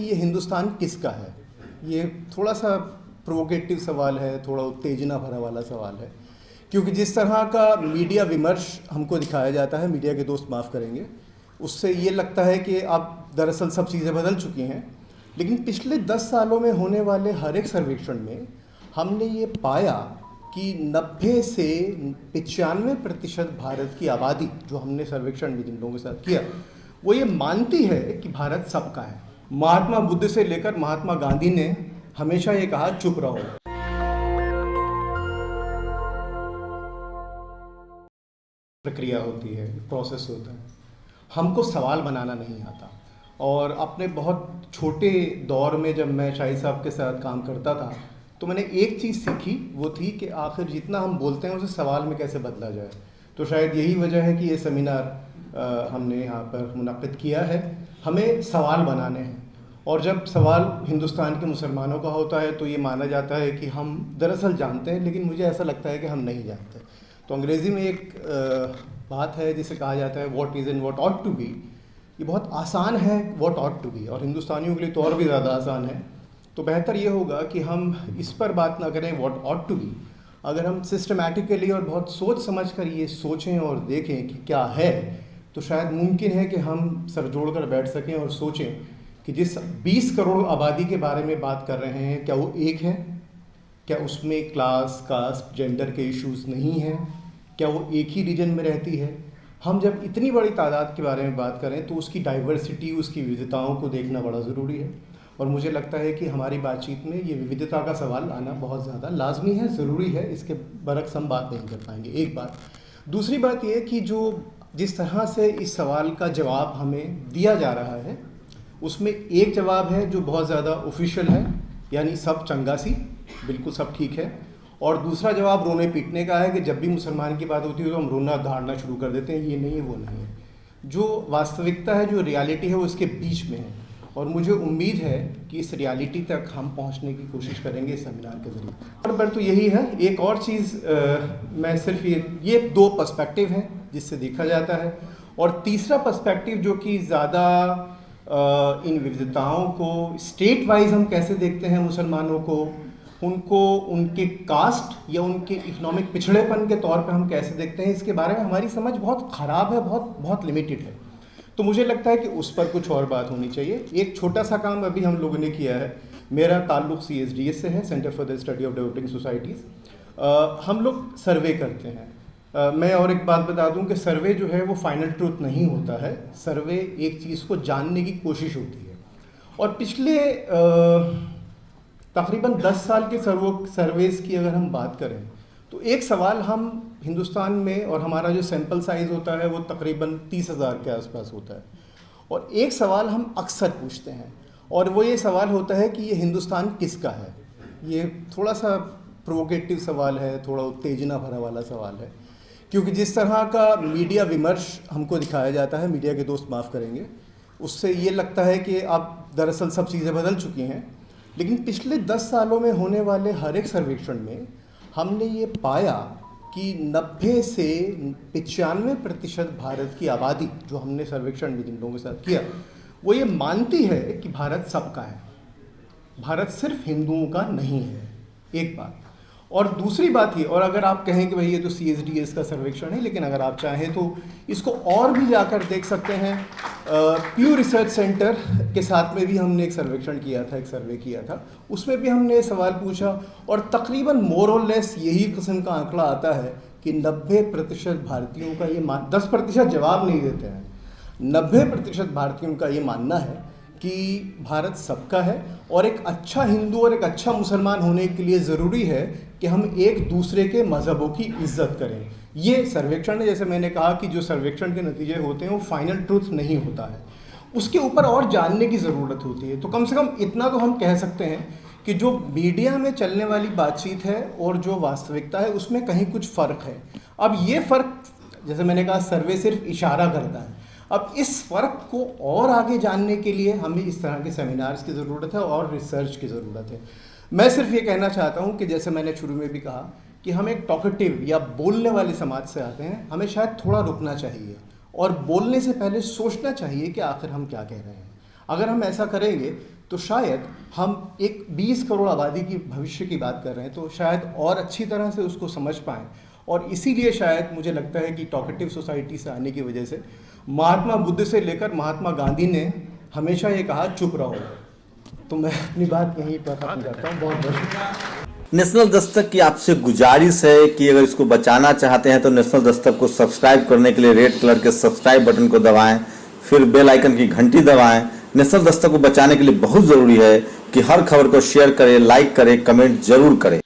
ये हिंदुस्तान किसका है? ये थोड़ा सा प्रोवोकेटिव सवाल है, थोड़ा उत्तेजना भरा वाला सवाल है, क्योंकि जिस तरह का मीडिया विमर्श हमको दिखाया जाता है, मीडिया के दोस्त माफ़ करेंगे, उससे ये लगता है कि अब दरअसल सब चीज़ें बदल चुकी हैं। लेकिन पिछले 10 सालों में होने वाले हर एक सर्वेक्षण में हमने ये पाया कि 90 से 95% भारत की आबादी, जो हमने सर्वेक्षण भी जिन लोगों के साथ किया, वो ये मानती है कि भारत सबका है। महात्मा बुद्ध से लेकर महात्मा गांधी ने हमेशा ये कहा, चुप रहो। प्रक्रिया होती है, प्रोसेस होता है। हमको सवाल बनाना नहीं आता। और अपने बहुत छोटे दौर में जब मैं शाहिद साहब के साथ काम करता था, तो मैंने एक चीज़ सीखी, वो थी कि आखिर जितना हम बोलते हैं उसे सवाल में कैसे बदला जाए। तो शायद यही वजह है कि ये सेमिनार हमने यहाँ पर मुनक़्क़िद किया है। हमें सवाल बनाने हैं, और जब सवाल हिंदुस्तान के मुसलमानों का होता है तो ये माना जाता है कि हम दरअसल जानते हैं, लेकिन मुझे ऐसा लगता है कि हम नहीं जानते। तो अंग्रेज़ी में एक बात है जिसे कहा जाता है what is and what ought to be. ये बहुत आसान है व्हाट ऑट टू बी, और हिंदुस्तानियों के लिए तो और भी ज़्यादा आसान है। तो बेहतर ये होगा कि हम इस पर बात ना करें व्हाट ऑट टू बी। अगर हम सिस्टमैटिकली और बहुत सोच समझ कर ये सोचें और देखें कि क्या है, तो शायद मुमकिन है कि हम सर जोड़ कर बैठ सकें और सोचें कि जिस 20 करोड़ आबादी के बारे में बात कर रहे हैं, क्या वो एक है? क्या उसमें क्लास, कास्ट, जेंडर के इश्यूज़ नहीं हैं? क्या वो एक ही रीजन में रहती है? हम जब इतनी बड़ी तादाद के बारे में बात करें तो उसकी डाइवर्सिटी, उसकी विविधताओं को देखना बड़ा ज़रूरी है। और मुझे लगता है कि हमारी बातचीत में ये विविधता का सवाल आना बहुत ज़्यादा लाजमी है, ज़रूरी है। इसके बरक्स हम बात नहीं कर पाएंगे। एक बात। दूसरी बात ये कि जिस तरह से इस सवाल का जवाब हमें दिया जा रहा है, उसमें एक जवाब है जो बहुत ज़्यादा ऑफिशियल है, यानी सब चंगासी, बिल्कुल सब ठीक है। और दूसरा जवाब रोने पीटने का है कि जब भी मुसलमान की बात होती है तो हम रोना धाड़ना शुरू कर देते हैं, ये नहीं है, वो नहीं है। जो वास्तविकता है, जो रियलिटी है, वो इसके बीच में है। और मुझे उम्मीद है कि इस रियलिटी तक हम पहुंचने की कोशिश करेंगे इस सेमिनार के ज़रिए। पर तो यही है। एक और चीज़, मैं सिर्फ ये 2 पर्सपेक्टिव हैं जिससे देखा जाता है। और तीसरा पर्सपेक्टिव जो कि ज़्यादा इन विविधताओं को स्टेट वाइज हम कैसे देखते हैं, मुसलमानों को, उनको उनके कास्ट या उनके इकोनॉमिक पिछड़ेपन के तौर पे हम कैसे देखते हैं, इसके बारे में हमारी समझ बहुत ख़राब है, बहुत लिमिटेड है। तो मुझे लगता है कि उस पर कुछ और बात होनी चाहिए। एक छोटा सा काम अभी हम लोगों ने किया है। मेरा ताल्लुक़ CSDS से है, centre for the study of developing societies. हम लोग सर्वे करते हैं। मैं और एक बात बता दूं कि सर्वे जो है वो फाइनल ट्रूथ नहीं होता है। सर्वे एक चीज़ को जानने की कोशिश होती है। और पिछले तकरीबन 10 साल के सर्वेज़ की अगर हम बात करें, तो एक सवाल हम हिंदुस्तान में, और हमारा जो सैंपल साइज़ होता है वो तकरीबन 30,000 के आसपास होता है, और एक सवाल हम अक्सर पूछते हैं, और वो ये सवाल होता है कि ये हिंदुस्तान किसका है? ये थोड़ा सा प्रोवोकेटिव सवाल है, थोड़ा उत्तेजना भरा वाला सवाल है, क्योंकि जिस तरह का मीडिया विमर्श हमको दिखाया जाता है, मीडिया के दोस्त माफ़ करेंगे, उससे ये लगता है कि अब दरअसल सब चीज़ें बदल चुकी हैं। लेकिन पिछले 10 सालों में होने वाले हर एक सर्वेक्षण में हमने ये पाया कि 90 से 95% भारत की आबादी, जो हमने सर्वेक्षण भी जिन लोगों के साथ किया, वो ये मानती है कि भारत सबका है। भारत सिर्फ हिंदुओं का नहीं है। एक बात। और दूसरी बात ये, और अगर आप कहें कि भाई ये तो CSDS का सर्वेक्षण है, लेकिन अगर आप चाहें तो इसको और भी जाकर देख सकते हैं। प्यू रिसर्च सेंटर के साथ में भी हमने एक सर्वेक्षण किया था, एक सर्वे किया था, उसमें भी हमने सवाल पूछा, और तकरीबन मोर और लेस यही किस्म का आंकड़ा आता है कि 90% भारतीयों का ये 10% जवाब नहीं देते हैं, 90% भारतीयों का ये मानना है कि भारत सबका है। और एक अच्छा हिंदू और एक अच्छा मुसलमान होने के लिए ज़रूरी है कि हम एक दूसरे के मज़हबों की इज़्ज़त करें। ये सर्वेक्षण है, जैसे मैंने कहा कि जो सर्वेक्षण के नतीजे होते हैं वो फाइनल ट्रूथ नहीं होता है, उसके ऊपर और जानने की ज़रूरत होती है। तो कम से कम इतना तो हम कह सकते हैं कि जो मीडिया में चलने वाली बातचीत है और जो वास्तविकता है, उसमें कहीं कुछ फ़र्क है। अब ये फ़र्क, जैसे मैंने कहा, सर्वे सिर्फ इशारा करता है। अब इस फ़र्क को और आगे जानने के लिए हमें इस तरह के सेमिनार्स की ज़रूरत है और रिसर्च की ज़रूरत है। मैं सिर्फ ये कहना चाहता हूँ कि जैसे मैंने शुरू में भी कहा कि हम एक टॉकेटिव या बोलने वाले समाज से आते हैं, हमें शायद थोड़ा रुकना चाहिए और बोलने से पहले सोचना चाहिए कि आखिर हम क्या कह रहे हैं। अगर हम ऐसा करेंगे तो शायद हम एक 20 करोड़ आबादी की भविष्य की बात कर रहे हैं, तो शायद और अच्छी तरह से उसको समझ पाएँ। और इसीलिए शायद मुझे लगता है कि टॉकेटिव सोसाइटी से आने की वजह से महात्मा बुद्ध से लेकर महात्मा गांधी ने हमेशा ये कहा चुप रहो। तो मैं अपनी बात यहीं पर खत्म करता हूँ। बहुत बहुत शुक्रिया। नेशनल दस्तक की आपसे गुजारिश है कि अगर इसको बचाना चाहते हैं तो नेशनल दस्तक को सब्सक्राइब करने के लिए रेड कलर के सब्सक्राइब बटन को दबाएं, फिर बेल आइकन की घंटी दबाएं। नेशनल दस्तक को बचाने के लिए बहुत जरूरी है कि हर खबर को शेयर करें, लाइक करें, कमेंट जरूर करें।